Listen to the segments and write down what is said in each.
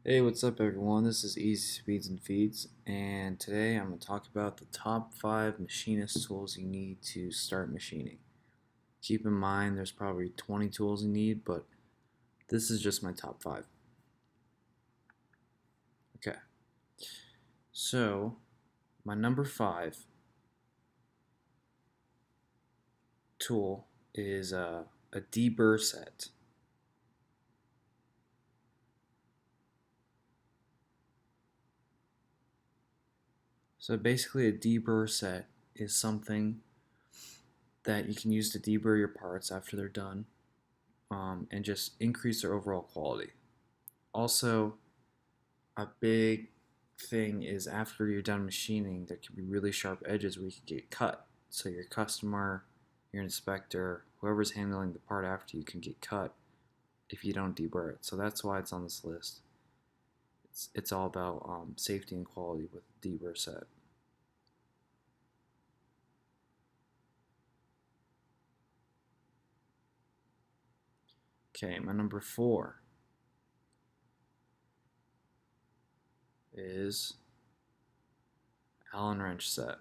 Hey, what's up everyone? This is Easy Speeds and Feeds, and today I'm going to talk about the top 5 machinist tools you need to start machining. Keep in mind there's probably 20 tools you need, but this is just my top 5. Okay, so my number 5 tool is a Dbur Set. So basically a Dbur Set is something that you can use to deburr your parts after they're done, and just increase their overall quality. Also, a big thing is after you're done machining, there can be really sharp edges where you can get cut. So your customer, your inspector, whoever's handling the part after you can get cut if you don't deburr it. So that's why it's on this list. It's all about safety and quality with Dbur Set. Okay, my number 4 is Allen wrench set.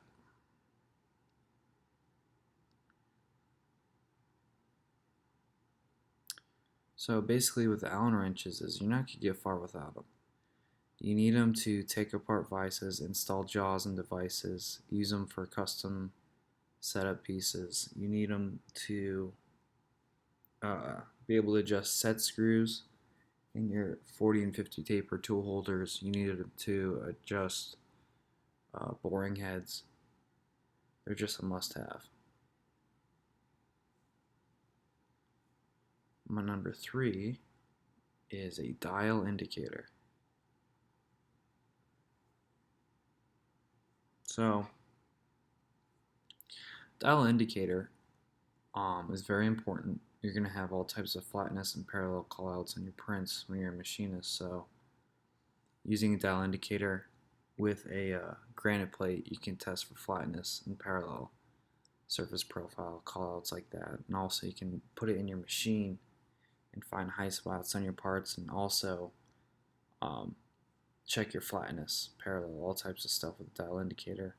So basically with Allen wrenches is you're not going to get far without them. You need them to take apart vices, install jaws and devices, use them for custom setup pieces. You need them to be able to adjust set screws in your 40 and 50 taper tool holders. You need them to adjust boring heads. They're just a must-have. My number 3 is a dial indicator. So, dial indicator is very important. You're going to have all types of flatness and parallel callouts on your prints when you're a machinist. So, using a dial indicator with a granite plate, you can test for flatness and parallel surface profile callouts like that. And also, you can put it in your machine and find high spots on your parts, and also check your flatness, parallel, all types of stuff with a dial indicator.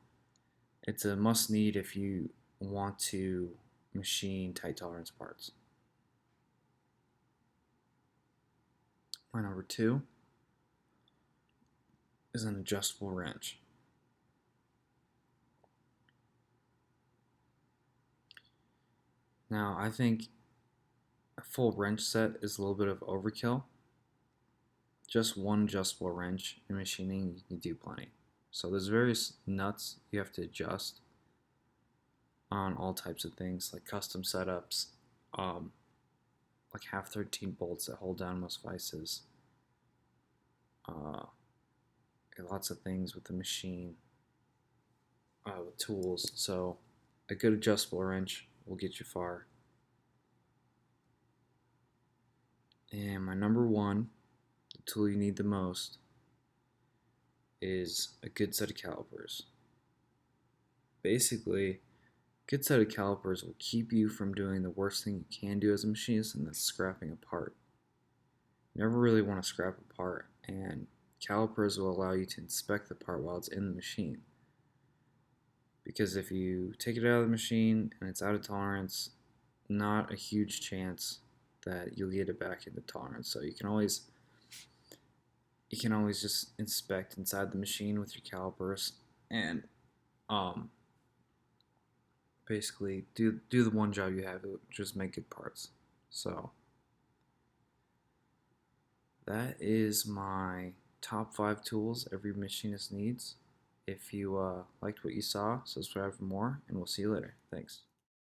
It's a must need if you want to machine tight tolerance parts. My number 2 is an adjustable wrench. Now, I think a full wrench set is a little bit of overkill. Just one adjustable wrench in machining, you can do plenty. So there's various nuts you have to adjust on all types of things, like custom setups, like half 13 bolts that hold down most vices, uh, lots of things with the machine, with tools. So a good adjustable wrench will get you far. And my number 1, the tool you need the most, is a good set of calipers. Basically, a good set of calipers will keep you from doing the worst thing you can do as a machinist, and that's scrapping a part. You never really want to scrap a part, and calipers will allow you to inspect the part while it's in the machine. Because if you take it out of the machine and it's out of tolerance, not a huge chance that you'll get it back into tolerance. So you can always just inspect inside the machine with your calipers and basically do the one job you have, just make good parts. So that is my top 5 tools every machinist needs. If you liked what you saw, subscribe for more, and we'll see you later. Thanks.